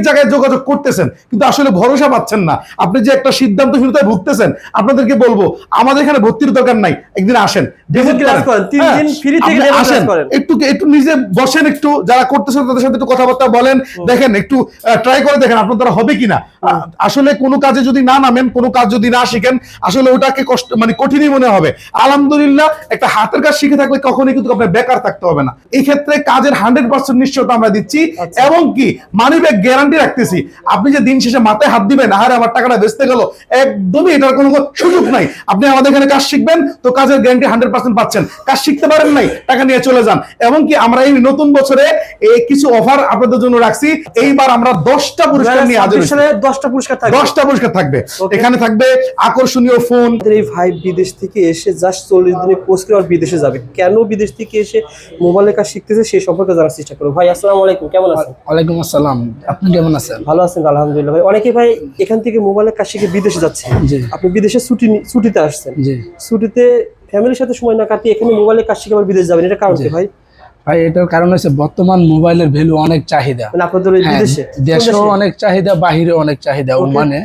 জায়গায় যোগাযোগ করতেছেন কিন্তু আসলে ভরসা পাচ্ছেন না, আপনি যে একটা সিদ্ধান্তহীনতায় ভুগতেছেন, আপনাদেরকে বলবো আমাদের এখানে ভর্তির দরকার নাই, একদিন আসেন, একটু নিজে বসেন, একটু যারা করতেছেন তাদের সাথে একটু কথাবার্তা বলেন, দেখেন একটু ট্রাই করে দেখেন আপনার দ্বারা হবে কিনা। আসলে কোনো কাজে যদি না নামেন, কোনো কাজ যদি না শিখেন, আসলে ওটাকে কষ্ট মানে কঠিনই মনে হবে। আলহামদুলিল্লাহ একটা হাতের কাজ শিখে থাকলে কখনোই কিন্তু আপনার বেকার থাকতে হবে না। এই ক্ষেত্রে কাজের 100% নিশ্চয়তা আমরা দিচ্ছি এবং কি মানি ব্যাক গ্যারান্টি রাখতেছি। আপনি যে দিন শেষে মাথায় হাত দিবেন আরে আমার টাকাটা বেঁচতে গেল, একদমই এটার কোনো সুযোগ নাই। আপনি আমাদের এখানে কাজ শিখবেন তো কাজের গ্যারান্টি 100% পাচ্ছেন, কাজ শিখতে পারেন নাই টাকা নিয়ে চলে যান। এবং কি আমরা এই নতুন বছরে এই কিছু অফার আপনাদের জন্য রাখছি। এইবার আমরা 10টা পুরস্কার নিয়ে হাজির হয়েছি। 10টা পুরস্কার থাকবে, 10টা পুরস্কার থাকবে। এখানে থাকবে আকর্ষণীয় ফোন। এই ভাই বিদেশ থেকে এসে জাস্ট 40 দিনে কোর্স করে আর বিদেশে যাবে, কেন বিদেশ থেকে এসে মোবাইলের কাজ শিখতেছে সেই সম্পর্কে জানার চেষ্টা করব। ভাই আসসালামু আলাইকুম, কেমন আছেন? ওয়ালাইকুম আসসালাম, আপনি কেমন আছেন? ভালো আছেন আলহামদুলিল্লাহ। ভাই অনেকেই ভাই এখান থেকে মোবাইলের কাজ শিখে বিদেশে যাচ্ছে, আপনি বিদেশে ছুটিতে আসছেন, ছুটিতে ফ্যামিলির সাথে সময় না কাটিয়ে এখানে মোবাইলের কাজ শিখে আবার বিদেশ যাবেন, এটা কারণ কি ভাই? ভাই এটার কারণ হচ্ছে বর্তমান মোবাইলের ভ্যালু অনেক চাহিদা, মানে আপনাদের বিদেশে দেশেও অনেক চাহিদা, বাহিরে অনেক চাহিদা ওমানে।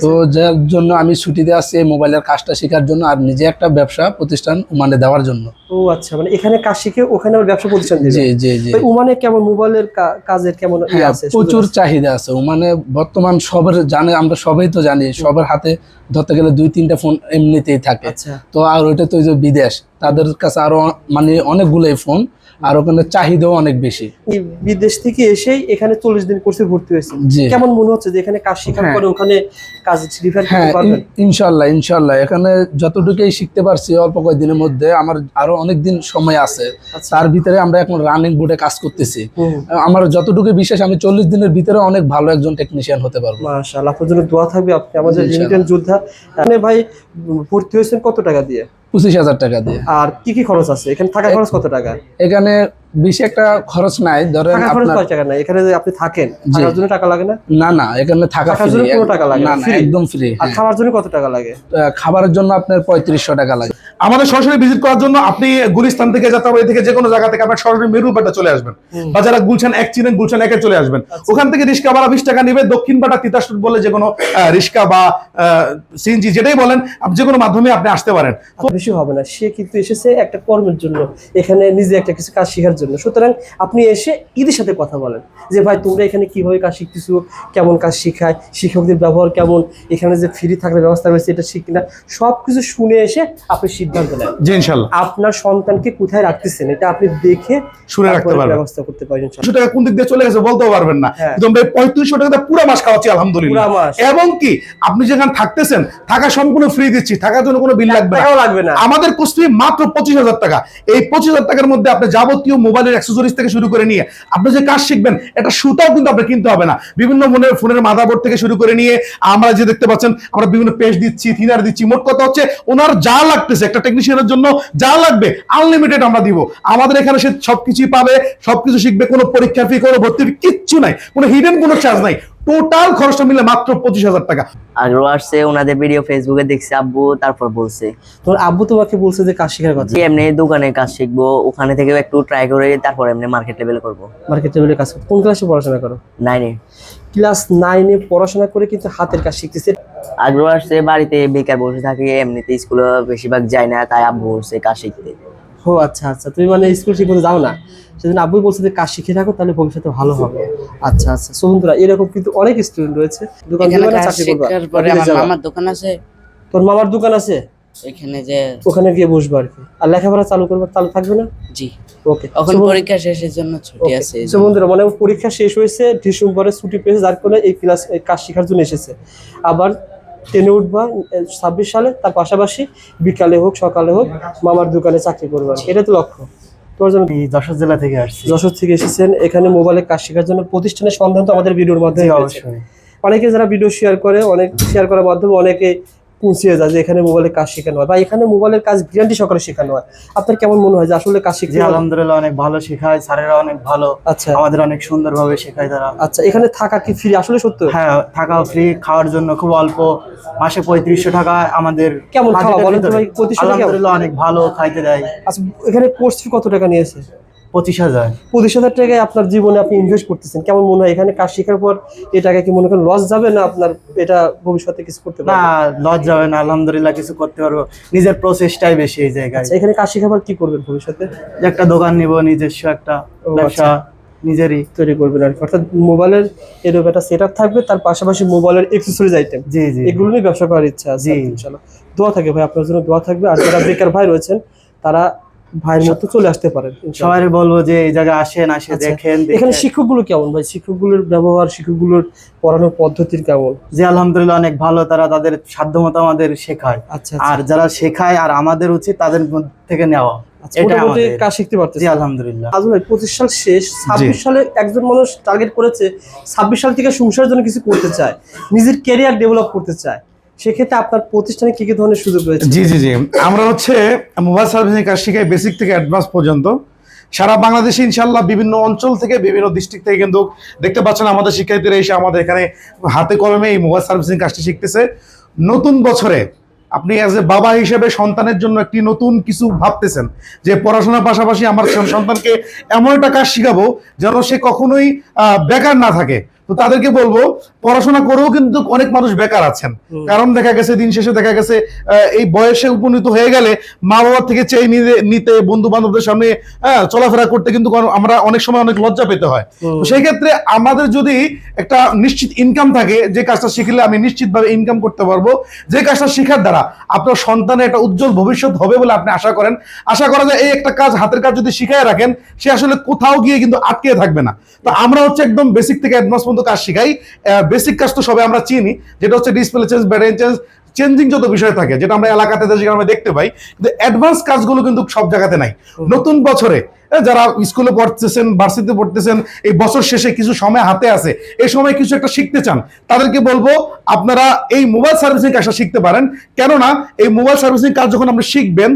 তো যার জন্য আমি ছুটিতে আসছি মোবাইলের কাজটা শেখার জন্য আর নিজে একটা ব্যবসা প্রতিষ্ঠান ওমানে দেওয়ার জন্য। ও আচ্ছা, মানে এখানে কাজ শিখে ওখানে আবার ব্যবসা প্রতিষ্ঠান দিবেন? জি জি জি। ওমানে কেমন মোবাইলের কাজের কেমন আছে? প্রচুর চাহিদা আছে ওমানে বর্তমান, সবার জানে, আমরা সবাই তো জানি সবার হাতে ধরতে গেলে 2-3টা ফোন এমনিতেই থাকে। তো আর ওইটা তো যে বিদেশ, তাদের কাছে আরো মানে অনেকগুলোই ফোন, আর ওখানে চাহিদাও অনেক বেশি। বিদেশ থেকে এসেই এখানে 40 দিন কোর্সে ভর্তি হয়েছে, কেমন মনে হচ্ছে যে এখানে কাজ শেখার পরে ওখানে কাজ রিফার করতে পারবেন? ইনশাআল্লাহ ইনশাআল্লাহ, এখানে যতটুকুই শিখতে পারছি অল্প কয়েকদিনের মধ্যে, আমার আরো অনেক দিন সময় আছে, তার ভিতরে আমরা এখন রানিং বোর্ডে কাজ করতেছি। আমার যতটুকু বিশ্বাস আমি 40 দিনের ভিতরে অনেক ভালো একজন টেকনিশিয়ান হতে পারবো। মাশাআল্লাহ, আপনার জন্য দোয়া থাকবে। আপনি আমাদের লিমিটেড যোদ্ধা। মানে ভাই ভর্তি হয়েছেন কত টাকা দিয়ে? 25,000 টাকা দিয়ে। আর কি কি খরচ আছে এখানে? থাকা খরচ কত টাকা? এখানে বেশি একটা খরচ নাই, ধরেন আপনার কত টাকা নাই এখানে যে আপনি থাকেন, থাকার জন্য টাকা লাগে না? না না, এখানে থাকার জন্য কোনো টাকা লাগে না, একদম ফ্রি। আর খাওয়ার জন্য কত টাকা লাগে? খাবারের জন্য আপনার 3500 টাকা লাগে। আমাদের সরাসরি ভিজিট করার জন্য আপনি গুলিস্তান থেকে, যাত্রাবাড়ি থেকে, যে কোনো জায়গা থেকে আপনার সরাসরি মেরুপাটা চলে আসবেন, বা যারা গুলশান 1 চিনেন গুলশান 1-এ চলে আসবেন। ওখান থেকে রিক্সা ভাড়া 20 টাকা নেবে। দক্ষিণ পাটা তিতাস বলে যে কোনো রিক্সা বা সিএনজি যেটাই বলেন, আপনি যে কোনো মাধ্যমে আপনি আসতে পারেন। বেশি হবে না, সে কিন্তু এসেছে একটা কর্মের জন্য, এখানে নিজে একটা কিছু কাজ শেখার জন্য। সুতরাং আপনি এসে ঈদের সাথে কথা বলেন যে ভাই তোমরা এখানে কিভাবে কাজ শিখতেছো, কেমন কাজ শিখায়, শিক্ষকদের ব্যবহার কেমন, এখানে যে ফ্রি থাকার ব্যবস্থা রয়েছে এটা শিখ কিনা, সবকিছু শুনে এসে আপনি সিদ্ধান্ত নেন জি ইনশাআল্লাহ। আপনার সন্তানকে কোথায় রাখতেছেন এটা আপনি দেখে শুনে রাখতে পারবেন, ব্যবস্থা করতে পারবেন। 200 টাকা কোন দিক দিয়ে চলে গেছে বলতেও পারবেন না, কিন্তু আমরা 3500 টাকা পুরো মাস খাওয়াচ্ছি আলহামদুলিল্লাহ। এবং কি আপনি যেখানে থাকতেছেন থাকা সম্পূর্ণ ফ্রি দিচ্ছি, থাকার জন্য কোনো বিল লাগবে না। আমাদের কোর্স ফি মাত্র 25,000 টাকা। এই 25,000 টাকার মধ্যে আপনি যাবতীয় মোবাইলের অ্যাকসেসরিজ থেকে শুরু করে নিয়ে আপনি যে কাজ শিখবেন, এটা সুতাও কিন্তু আপনি কিনতে হবে না। বিভিন্ন ফোনের মাদারবোর্ড থেকে শুরু করে নিয়ে আমরা যে দেখতে পাচ্ছেন আমরা বিভিন্ন পেস্ট দিচ্ছি, থিনার দিচ্ছি। মোট কথা হচ্ছে ওনার যা লাগতেছে একটা টেকনিশিয়ানের জন্য যা লাগবে আনলিমিটেড আমরা দিব। আমাদের এখানে সে সবকিছু পাবে, সবকিছু শিখবে, কোনো পরীক্ষা ফি, কোনো ভর্তি ফি কিচ্ছু নাই, কোনো হিডেন কোনো চার্জ নাই। টোটাল খরচটা মিলে মাত্র 25,000 টাকা। আগ্রহ আসছে, ওনাদের ভিডিও ফেসবুকে দেখছি আব্বু, তারপর বলছে। তোর আব্বু তোমাকে বলছে যে কাজ শেখার কথা? এমনি দোকানে কাজ শিখবো, ওখানে থেকে একটু ট্রাই করে তারপর এমনি মার্কেট লেভেলে করবো। মার্কেট লেভেলে কাজ করো? কোন ক্লাসে পড়াশোনা করো? 9-এ। ক্লাস 9-এ পড়াশোনা করে কিন্তু হাতের কাজ শিখতেছে। আগ্রহ আসছে, বাড়িতে বেকার বসে থাকি, এমনিতে স্কুলে বেশিরভাগ যাই না, তাই আব্বু বলছে কাজ শিখতে। ও আচ্ছা আচ্ছা, তুমি মানে স্কুল ঠিক মতো যাও না, সেজন্য আব্বু বলছে যে কাজ শিখে রাখো, তাহলে ভবিষ্যতে ভালো হবে। আচ্ছা আচ্ছা, সো বন্ধুরা এরকম কিন্তু অনেক স্টুডেন্ট রয়েছে, দোকান চাকরি করবে। আমার মামার দোকান আছে। তোর মামার দোকান আছে? এখানে যে ওখানে গিয়ে বসবো আর কি, আর লেখাপড়া চালু করবে, চালু থাকবে না? জি ওকে। এখন পরীক্ষা শেষের জন্য ছুটি আছে। সো বন্ধুরা মানে পরীক্ষা শেষ হয়েছে, ডিসেম্বরে ছুটি পেয়েছে, যার কারণে এই ক্লাস কাজ শেখার জন্য এসেছে। আবার 10-এ উঠবা 26 সালে, তার পাশাপাশি বিকালে হোক সকালে হোক মামার দোকানে চাকরি করবে, এটা তো লক্ষ্য। তোমার জন্য যশোর জেলা থেকে আসছি। যশোর থেকে এসেছেন এখানে মোবাইলে কাজ শেখার জন্য। প্রতিষ্ঠানের সন্ধান তো আমাদের ভিডিওর মাধ্যমে অবশ্যই। অনেকে যারা ভিডিও শেয়ার করে, অনেক শেয়ার করার মাধ্যমে অনেকে পৌঁছিয়ে যায় যে এখানে মোবাইলের কাজ শেখানো হয়, বা এখানে মোবাইলের কাজ গ্যারান্টি সহকারে শেখানো হয়। আপনার কেমন মনে হয় যে আসলে কাজ শিখতে? আলহামদুলিল্লাহ অনেক ভালো শেখায়, স্যারেরা অনেক ভালো। আচ্ছা, আমাদের অনেক সুন্দরভাবে শেখায় তারা। আচ্ছা, এখানে থাকা কি ফ্রি? আসলে সত্য? হ্যাঁ, থাকা ফ্রি, খাওয়ার জন্য খুব অল্প, মাসে 3500 টাকা আমাদের। কেমন খাওয়া বলেন তো ভাই? আলহামদুলিল্লাহ অনেক ভালো খাইতে দেয়। আচ্ছা, এখানে কোর্স ফি কত টাকা নিয়েছে? 25,000। 25,000 টাকায় আপনার জীবনে আপনি ইনভেস্ট করতেছেন, কেমন মনে হয় এখানে কাজ শেখার পর এই টাকা কি মনে করেন লস যাবে, না আপনার এটা ভবিষ্যতে কিছু করতে না, পারবেন? লস যাবে না, আলহামদুলিল্লাহ কিছু করতে পারবো। নিজের প্রচেষ্টাই বেশি এই জায়গায়। আচ্ছা, এখানে কাজ শেখার পর কি করবেন ভবিষ্যতে? যে একটা দোকান নিব, নিজস্ব একটা ও, ব্যবসা নিজেরই। তৈরি করবেন আর কি, অর্থাৎ মোবাইলের এরকম একটা সেট আপ থাকবে, তার পাশাপাশি মোবাইলের অ্যাক্সেসরিজ আইটেম জি জি এগুলো নিয়ে ব্যবসা করার ইচ্ছা আছে। জি। ইনশাআল্লাহ দোয়া থাকে ভাই, আপনার জন্য দোয়া থাকবে। আর যারা বেকার ভাই রয়েছেন তারা ভাইয়ের মতো চলে আসতে পারেন ইনশাআল্লাহ। সবাই বলবো যে এই জায়গায় আসেন, আচ্ছা, দেখেন। এখানে শিক্ষকগুলো কেমন ভাই? শিক্ষকগুলোর ব্যবহার, শিক্ষকগুলোর পড়ানোর পদ্ধতির কেমন? যে আলহামদুলিল্লাহ অনেক ভালো, তারা তাদের সাধ্যমতো আমাদের শেখায়। আচ্ছা আর যারা শেখায় আর আমাদের উচিত তাদের থেকে নেওয়া। আচ্ছা, এটা মোটামুটি আমাদের কাজ শিখতে জি পারতেছি। আলহামদুলিল্লাহ। আজ ভাই 25 সাল শেষ, 26 সালে একজন মানুষ টার্গেট করেছে 26 সাল থেকে সংসারের জন্য কিছু করতে চায়, নিজের ক্যারিয়ার ডেভেলপ করতে চায়, সেক্ষেত্রে আপনার প্রতিষ্ঠানে কি কি ধরনের সুযোগ রয়েছে? জি জি জি, আমরা হচ্ছে মোবাইল সার্ভিসিং কাজ শিখাই বেসিক থেকে অ্যাডভান্স পর্যন্ত। সারা বাংলাদেশে ইনশাল্লাহ বিভিন্ন অঞ্চল থেকে, বিভিন্ন ডিস্ট্রিক্ট থেকে কিন্তু দেখতে পাচ্ছেন আমাদের শিক্ষার্থীরা এসে আমাদের এখানে হাতে কলমে এই মোবাইল সার্ভিসিং কাজটি শিখতেছে। নতুন বছরে আপনি অ্যাজ এ বাবা হিসেবে সন্তানের জন্য একটি নতুন কিছু ভাবতেছেন যে পড়াশোনার পাশাপাশি আমার সন্তানকে এমন একটা কাজ শিখাবো যেন সে কখনোই বেকার না থাকে। তো তাদেরকে বলবো, পড়াশোনা করেও কিন্তু অনেক মানুষ বেকার আছেন। কারণ দেখা গেছে দিন শেষে দেখা গেছে এই বয়সে উপনীত হয়ে গেলে মা বাবার থেকে চেয়ে নিতে, বন্ধু বান্ধবদের সামনে চলাফেরা করতে কিন্তু আমরা অনেক সময় অনেক লজ্জা পেতে হয়। তো সেই ক্ষেত্রে আমাদের যদি একটা নিশ্চিত ইনকাম থাকে, যে কাজটা শিখলে আমি নিশ্চিতভাবে ইনকাম করতে পারবো, যে কাজটা শেখার দ্বারা আপনার সন্তানের একটা উজ্জ্বল ভবিষ্যৎ হবে বলে আপনি আশা করেন, আশা করা যায় এই একটা কাজ, হাতের কাজ যদি শিখায় রাখেন, সে আসলে কোথাও গিয়ে কিন্তু আটকে থাকবে না। তো আমরা হচ্ছে একদম বেসিক থেকে অ্যাডভান্স পর্যন্ত কাজ শিখাই। বেসিক কাজ তো সবাই আমরা চিনি, যেটা হচ্ছে display change, battery change, changing যত বিষয় থাকে, যেটা আমরা এলাকাতে যেখানে আমরা দেখতে পাই, কিন্তু অ্যাডভান্স কাজগুলো কিন্তু সব জায়গাতে নাই। নতুন বছরে যারা স্কুলে পড়তেছেন, ভার্সিটিতে পড়তেছেন, এই বছর শেষে কিছু সময় হাতে আছে, এই সময় কিছু একটা শিখতে চান, তাদেরকে বলবো আপনারা এই মোবাইল সার্ভিসিং কাজটা শিখতে পারেন। কেননা এই মোবাইল সার্ভিসিং কাজ যখন আপনি শিখবেন,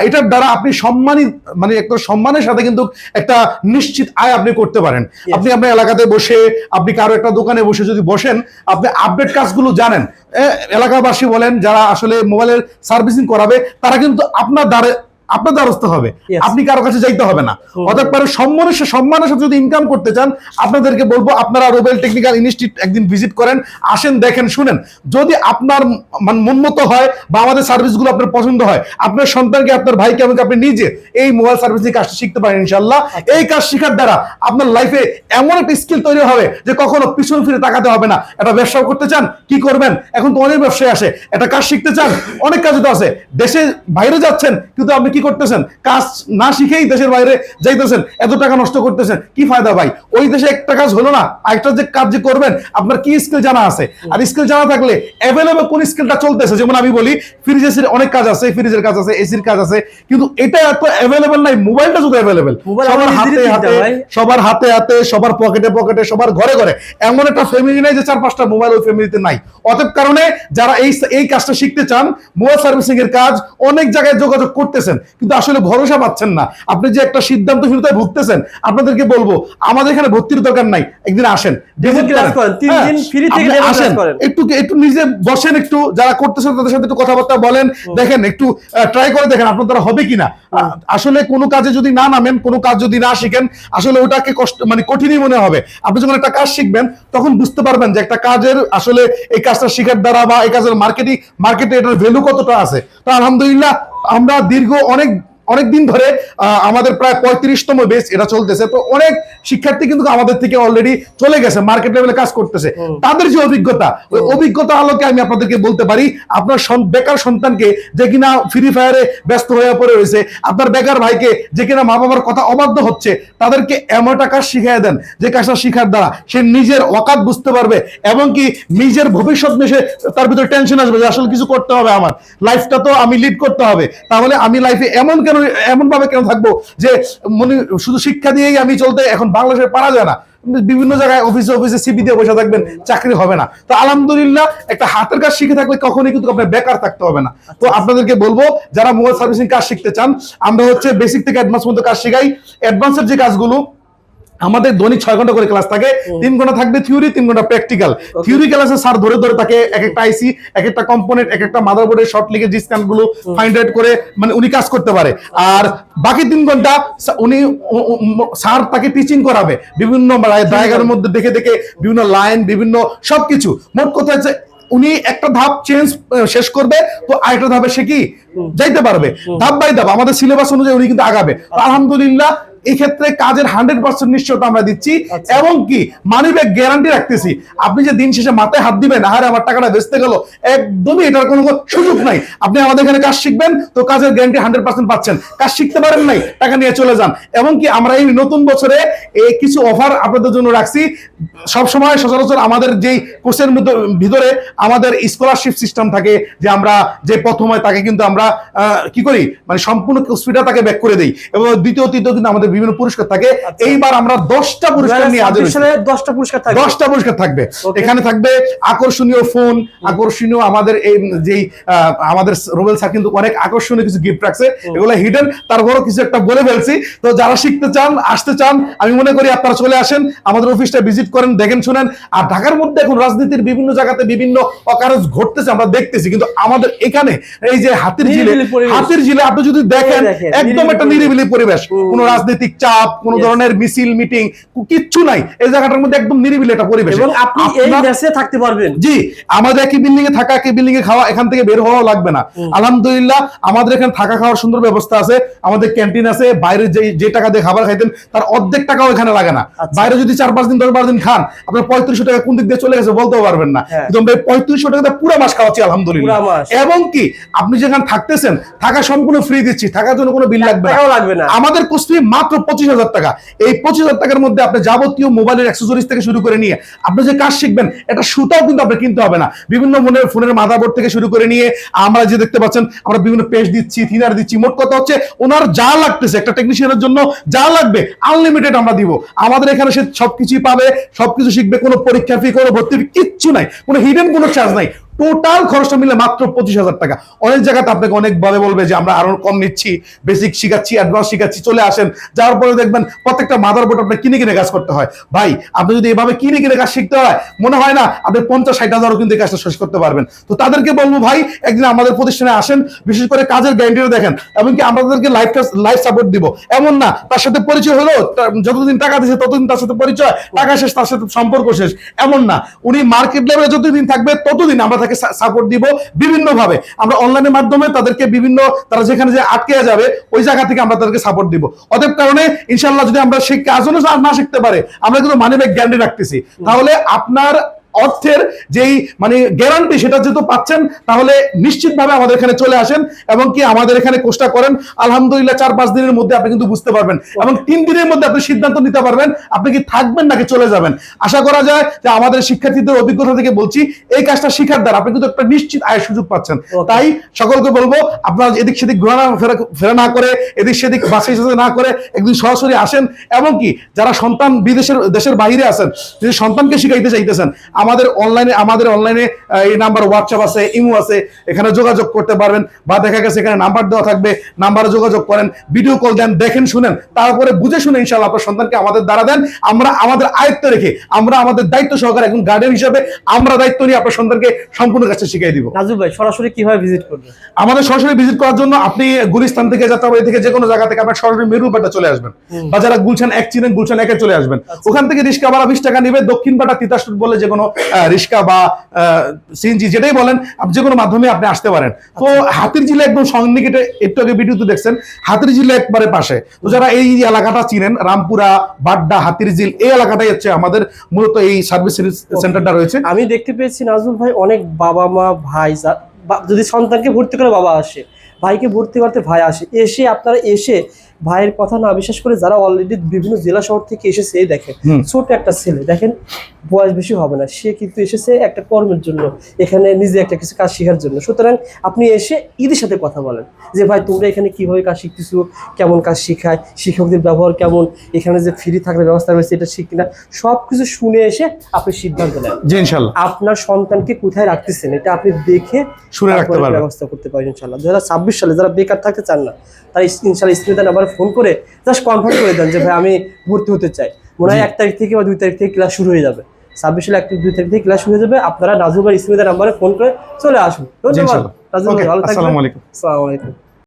এটার দ্বারা আপনি সম্মানিত, মানে একটা সম্মানের সাথে কিন্তু একটা নিশ্চিত আয় আপনি করতে পারেন। আপনি আপনার এলাকাতে বসে, আপনি কারো একটা দোকানে বসে যদি বসেন, আপনি আপডেট কাজগুলো জানেন, এলাকাবাসী বলেন যারা আসলে মোবাইলের সার্ভিসিং করাবে, তারা কিন্তু আপনার দ্বারস্থ হবে, আপনি কারো কাছে যাইতে হবে না। অর্থাৎ সম্মানের সাথে যদি ইনকাম করতে চান, আপনাদেরকে বলবো আপনারা রোবেল টেকনিক্যাল ইনস্টিটিউট একদিন ভিজিট করেন, আসেন, দেখেন, শুনেন। যদি আপনার মন মতো হয় বা আমাদের সার্ভিসগুলো আপনার পছন্দ হয়, আপনার সন্তানকে, আপনার ভাইকে, আমাকে আপনি নিজে এই মোবাইল সার্ভিসিং কাজটা শিখতে পারেন ইনশাআল্লাহ। এই কাজ শেখার দ্বারা আপনার লাইফে এমন একটা স্কিল তৈরি হবে যে কখনো পিছন ফিরে তাকাতে হবে না। একটা ব্যবসা করতে চান, কি করবেন? এখন তো অনেক ব্যবসায় আসে। একটা কাজ শিখতে চান, অনেক কাজ তো আছে। দেশে বাইরে যাচ্ছেন, কিন্তু আপনি কি করতেছেন? কাজ না শিখেই দেশের বাইরে যাইতেছেন, এত টাকা নষ্ট করতেছেন, কি ফায়দা ভাই? ওই দেশে একটা কাজ হলো না, আরেকটা যে কাজ যে করবেন, আপনার কি স্কিল জানা আছে? আর স্কিল জানা থাকলে অ্যাভেলেবল কোন স্কিলটা চলতেছে, যেমন আমি বলি ফ্রিজের অনেক কাজ আছে, ফ্রিজের কাজ আছে, এসির কাজ আছে, কিন্তু এটা এত অ্যাভেলেবল নাই। মোবাইলটা শুধু অ্যাভেলেবল, সবার হাতে হাতে, সবার পকেটে পকেটে, সবার ঘরে ঘরে। এমন একটা ফ্যামিলি নাই যে 4-5টা মোবাইল ওই ফ্যামিলিতে নাই। অতএব কারণে যারা এই কাজটা শিখতে চান, মোবাইল সার্ভিসিং এর কাজ, অনেক জায়গায় যোগাযোগ করতেছেন, কিন্তু আসলে ভরসা পাচ্ছেন না। আপনি যে একটা সিদ্ধান্তহীনতায় ভুগতেছেন, আপনাদেরকে বলবো আমাদের এখানে ভর্তির দরকার নাই, একদিন আসেন, একটু নিজে বসেন, একটু যারা করতেছেন তাদের সাথে একটু কথাবার্তা বলেন, দেখেন, একটু ট্রাই করে দেখেন আপনার দ্বারা হবে কিনা। আসলে কোনো কাজে যদি না নামেন, কোনো কাজ যদি না শিখেন, আসলে ওটাকে কঠিনই মনে হবে। আপনি যখন একটা কাজ শিখবেন, তখন বুঝতে পারবেন যে একটা কাজের আসলে এই কাজটা শিখার দ্বারা বা এই কাজের মার্কেটে এটার ভ্যালু কতটা আছে। তো আলহামদুলিল্লাহ আমরা দীর্ঘ অনেক দিন ধরে আমাদের প্রায় 35তম বেচ এটা চলতেছে। তো অনেক শিক্ষার্থী কিন্তু আমাদের থেকে অলরেডি চলে গেছে, মার্কেট লেভেলে কাজ করতেছে। তাদের যে অভিজ্ঞতা, ওই অভিজ্ঞতা আলোকে আমি আপনাদেরকে বলতে পারি, আপনার বেকার সন্তানকে যে কিনা ফ্রি ফায়ারে ব্যস্ত হয়ে পড়ে রয়েছে, আপনার বেকার ভাইকে যে কিনা মা বাবার কথা অবাধ্য হচ্ছে, তাদেরকে এমন একটা কাজ শিখিয়ে দেন যে কাজটা শিখার দ্বারা সে নিজের অকাত বুঝতে পারবে, এবং কি নিজের ভবিষ্যৎ নিয়ে তার ভিতরে টেনশন আসবে যে আসলে কিছু করতে হবে, আমার লাইফটা তো আমি লিড করতে হবে, তাহলে আমি লাইফে এমন ভাবে কেন থাকবো যে মনে শুধু শিক্ষা দিয়েই আমি চলতে, এখন বাংলাদেশে পারা যায় না। বিভিন্ন জায়গায় অফিসে সিবি দিয়ে বসে থাকবেন, চাকরি হবে না। তো আলহামদুলিল্লাহ একটা হাতের কাজ শিখে থাকলে কখনোই কিন্তু আপনার বেকার থাকতে হবে না। তো আপনাদেরকে বলবো যারা মোবাইল সার্ভিসিং কাজ শিখতে চান, আমরা হচ্ছে বেসিক থেকে অ্যাডভান্স পর্যন্ত কাজ শিখাই। অ্যাডভান্সের যে কাজগুলো আমাদের দৈনিক 6 ঘন্টা করে ক্লাস থাকে, 3 ঘন্টা থাকবে থিওরি, 3 ঘন্টা প্র্যাকটিক্যাল। থিওরি ক্লাসে স্যার ধরে ধরে তাকে এক একটা আইসি, এক একটা কম্পোনেন্ট, এক একটা মাদারবোর্ডের শর্ট লিখে ডিসকাউন্ট গুলো ফাইন্ড আউট করে মানে উনি কাজ করতে পারে। আর বাকি 3 ঘন্টা উনি স্যার তাকে টিচিং করাবে বিভিন্ন ডায়াগ্রামের মধ্যে দেখে দেখে বিভিন্ন লাইন, বিভিন্ন সবকিছু। মোট কথা হচ্ছে উনি একটা ধাপ চেঞ্জ শেষ করবে তো আরেকটা ধাপে সে কি যাইতে পারবে, ধাপ বাই ধাপ আমাদের সিলেবাস অনুযায়ী উনি কিন্তু আগাবে। আলহামদুলিল্লাহ এই ক্ষেত্রে কাজের 100% নিশ্চয়তা আমরা দিচ্ছি, এবং কি মানি ব্যাক গ্যারান্টি রাখতেছি। আপনি যে দিন শেষে মাথায় হাত দিবেন আরে আমার টাকাটা বেচতে গেল, একদমই এটার কোনো সুযোগ নাই। আপনি আমাদের এখানে কাজ শিখবেন তো কাজের গ্যারান্টি 100% পাচ্ছেন, কাজ শিখতে পারেন নাই টাকা নিয়ে চলে যান। এবং কি আমরা এই নতুন বছরে এই কিছু অফার আপনাদের জন্য রাখছি। সবসময় সচরাচর আমাদের যেই কোর্সের মধ্যে ভিতরে আমাদের স্কলারশিপ সিস্টেম থাকে, যে আমরা যে প্রথম হয় তাকে কিন্তু আমরা কি করি মানে সম্পূর্ণ কোর্স ফিটা তাকে ব্যাক করে দেই, এবং দ্বিতীয় তৃতীয় দিন আমাদের বিভিন্ন পুরস্কার থাকে। এইবার আমরা 10টা পুরস্কার নিয়ে হাজির হয়েছি। 10টা পুরস্কার থাকবে, 10টা পুরস্কার থাকবে। এখানে থাকবে আকর্ষণীয় ফোন, আকর্ষণীয় আমাদের এই যেই আমাদের রোবেল স্যার কিন্তু অনেক আকর্ষণীয় কিছু গিফট রাখছে, এগুলো হিডেন, তারপরও কিছু একটা বলে ফেলছি। তো যারা শিখতে চান, আসতে চান, আমি মনে করি আপনারা চলে আসেন, আমাদের অফিসটা ভিজিট করেন, দেখেন শুনেন। আর ঢাকার মধ্যে এখন রাজনীতির বিভিন্ন জায়গাতে বিভিন্ন অকারজ ঘটতেছে আমরা দেখতেছি, কিন্তু আমাদের এখানে এই যে হাতির ঝিলে আপনি যদি দেখেন একদম একটা নিরিবিলি পরিবেশ, কোনো রাজনৈতিক চাপ, কোন ধরনের মিছিল মিটিং কিচ্ছু নাই এই জায়গাটার মধ্যে, একদম নিরিবিলি একটা পরিবেশ। এবং আপনি এই দেশে থাকতে পারবেন। জি, আমাদের একই বিল্ডিং এ থাকা, একই বিল্ডিং এ খাওয়া, এখান থেকে বের হওয়া লাগবে না। আলহামদুলিল্লাহ আমাদের এখানে থাকা খাওয়ার সুন্দর ব্যবস্থা আছে, আমাদের ক্যান্টিন আছে। বাইরে যে টাকা দিয়ে খাবার খাইতেন তার অর্ধেক টাকাও এখানে লাগে না। বাইরে যদি 4-5 দিন 10-12 দিন খান, আপনার 3500 টাকা কোন দিক দিয়ে চলে গেছে বলতেও পারবেন না। কিন্তু আমরা 3500 টাকা পুরো মাস খাওয়াচ্ছি আলহামদুলিল্লাহ। এবং কি আপনি যেখানে থাকতেছেন থাকা সম্পূর্ণ ফ্রি দিচ্ছি, থাকার জন্য কোনো বিল লাগবে না। আমাদের কোর্স ফি মাত্র 25,000 টাকা। এই 25,000 টাকার মধ্যে আপনি যাবতীয় মোবাইলের অ্যাক্সেসরিজ থেকে শুরু করে নিয়ে আপনি যে কাজ শিখবেন, এটা সুতাও কিন্তু আপনি কিনতে হবে না। বিভিন্ন ফোনের মাদারবোর্ড থেকে শুরু করে নিয়ে আমরা যে দেখতে পাচ্ছেন আমরা বিভিন্ন পেজ দিচ্ছি, থিনার দিচ্ছি। মোট কথা হচ্ছে ওনার যা লাগতেছে একটা টেকনিশিয়ানের জন্য যা লাগবে আনলিমিটেড আমরা দিব। আমাদের এখানে সে সবকিছুই পাবে, সবকিছু শিখবে, কোনো পরীক্ষা ফি, কোনো ভর্তি ফি কিচ্ছু নাই, কোনো হিডেন কোনো চার্জ নাই। টোটাল খরচটা মিলে মাত্র 25,000 টাকা। অনেক জায়গাতে আপনাকে অনেক ভাবে বলবে যে আমরা আরো কম নিচ্ছি, বেসিক শিখাচ্ছি, অ্যাডভান্স শিখাচ্ছি, চলে আসেন। যাওয়ার পরে দেখবেন প্রত্যেকটা মাদারবোর্ড আপনার কিনে কিনে কাজ করতে হয়। ভাই আপনি যদি এভাবে কিনে কিনে কাজ শিখতে হয়, মনে হয় না আপনি 50-60 হাজারও কিন্তু এই কাজটা শেষ করতে পারবেন। তো তাদেরকে বলবো ভাই একদিন আমাদের প্রতিষ্ঠানে আসেন, বিশেষ করে কাজের গ্যারান্টিটা দেখেন, এমনকি আমাদেরকে লাইফ সাপোর্ট দিব। এমন না তার সাথে পরিচয় হলো, যতদিন টাকা দিয়েছে ততদিন তার সাথে পরিচয়, টাকা শেষ তার সাথে সম্পর্ক শেষ, এমন না। উনি মার্কেট লেভেলে যতদিন থাকবে ততদিন আমরা সাপোর্ট দিব বিভিন্ন ভাবে। আমরা অনলাইনের মাধ্যমে তাদেরকে বিভিন্ন, তারা যেখানে যে আটকে যাবে ওই জায়গা থেকে আমরা তাদেরকে সাপোর্ট দিব। অতএব কারণে ইনশাআল্লাহ যদি আমরা সেই কাজও না শিখতে পারে, আমরা কিন্তু মানি ব্যাক গ্যারান্টি রাখতেছি। তাহলে আপনার অর্থের যেই মানে গ্যারান্টি সেটা যেহেতু পাচ্ছেন, তাহলে নিশ্চিতভাবে আমাদের এখানে চলে আসেন এবং কি আমাদের এখানে কোর্সটা করেন। আলহামদুলিল্লাহ 4-5 দিনের মধ্যে আপনি কিন্তু বুঝতে পারবেন, এবং 3 দিনের মধ্যে আপনি সিদ্ধান্ত নিতে পারবেন আপনি কি থাকবেন নাকি চলে যাবেন। আশা করা যায় যে আমাদের শিক্ষার্থীদের অভিজ্ঞতা থেকে বলছি, এই কাজটা শিখার দ্বারা আপনি কিন্তু একটা নিশ্চিত আয়ের সুযোগ পাচ্ছেন। তাই সকলকে বলবো আপনারা এদিক সেদিক ঘোরা ফেরা না করে, এদিক সেদিক বাছাই না করে একদিন সরাসরি আসেন। এবং কি যারা সন্তান দেশের বাইরে আছেন, যদি সন্তানকে শিখাইতে চাইতেছেন, আমাদের অনলাইনে এই নাম্বার হোয়াটসঅ্যাপ আছে, ইমো আছে, এখানে যোগাযোগ করতে পারবেন। বা দেখা গেছে এখানে নাম্বার দেওয়া থাকবে, নাম্বারে যোগাযোগ করেন, ভিডিও কল দেন, দেখেন শুনেন, তারপরে বুঝে শুনে ইনশাআল্লাহ আপনার সন্তানকে আমাদের দ্বারা দেন। আমরা আমাদের আয়ত্তে রেখে, আমরা আমাদের দায়িত্ব সহকারে একজন গার্ডিয়ান হিসেবে আমরা দায়িত্ব নিয়ে আপনার সন্তানকে সম্পূর্ণ কাজটা শিখিয়ে দিব। নাজুল ভাই সরাসরি কিভাবে ভিজিট করবেন? আমাদের সরাসরি ভিজিট করার জন্য আপনি গুলিস্তান থেকে, যাত্রাবাড়ি থেকে, যে কোনো জায়গা থেকে আপনার সরাসরি মেরুপাটা চলে আসবেন, বা যারা গুলশান 1 চিনেন গুলশান 1-এ চলে আসবেন। ওখান থেকে রিক্সা ভাড়া 20 টাকা নেবে। দক্ষিণ পাটা তিতাস বলে যে কোনো রিক্সা বা সিএনজি যেটাই বলেন, আপনি যে কোনো মাধ্যমে আপনি আসতে পারেন। তো হাতির ঝিলে একদম সন্নিকটে, একটু আগে ভিডিওতে দেখছেন হাতির ঝিলে একবারে পাশে। তো যারা এই এলাকাটা চিনেন, রামপুরা, বাড্ডা, হাতির ঝিল, এই এলাকাটাই হচ্ছে আমাদের মূলত এই সার্ভিস সেন্টারটা রয়েছে। আমি দেখতে পেয়েছি নাজুল ভাই অনেক বাবা মা ভাই যদি সন্তানকে ভর্তি করে বাবা আসে, ভাইকে ভর্তি করতে ভাই আসে, এসে আপনারা এসে ভাইয়ের কথা না বিশ্বাস করে যারা অলরেডি বিভিন্ন জেলা শহর থেকে এসেছে, এই দেখেন ছোট একটা ছেলে, দেখেন বয়স বেশি হবে না, সে কিন্তু এসেছে একটা কর্মের জন্য, এখানে নিজে একটা কিছু কাজ শেখার জন্য। সুতরাং আপনি এসে ঈদের সাথে কথা বলেন যে ভাই তোমরা এখানে কিভাবে কাজ শিখতেছো, কেমন কাজ শিখায়, শিক্ষকদের ব্যবহার কেমন, এখানে যে ফ্রি থাকার ব্যবস্থা রয়েছে এটা শিখ কিনা, সব কিছু শুনে এসে আপনি সিদ্ধান্ত নেন জি ইনশাআল্লাহ আপনার সন্তানকে কোথায় রাখতেছেন, এটা আপনি দেখে শুনে রাখতে পারবেন, ব্যবস্থা করতে পারবেন ইনশাআল্লাহ। 2026 সালে যারা বেকার থাকতে চান না, তারা ইনশাআল্লাহ স্ক্রিনে নাম্বার ফোন করে জাস্ট কনফার্ম করে দেন যে ভাই আমি ভর্তি হতে চাই। মনে হয় জি। 1 তারিখ থেকে বা 2 তারিখ থেকে ক্লাস শুরু হয়ে যাবে। 26 সালে 1 থেকে 2 তারিখ থেকে ক্লাস শুরু হয়ে যাবে। আপনারা নাজমুল ভাই স্মিতার নাম্বারে ফোন করে চলে আসুন। ধন্যবাদ ইনশাআল্লাহ। নাজমুল ভাই, ওকে, ভালো থাকবেন। আসসালামু আলাইকুম। আসসালামু আলাইকুম।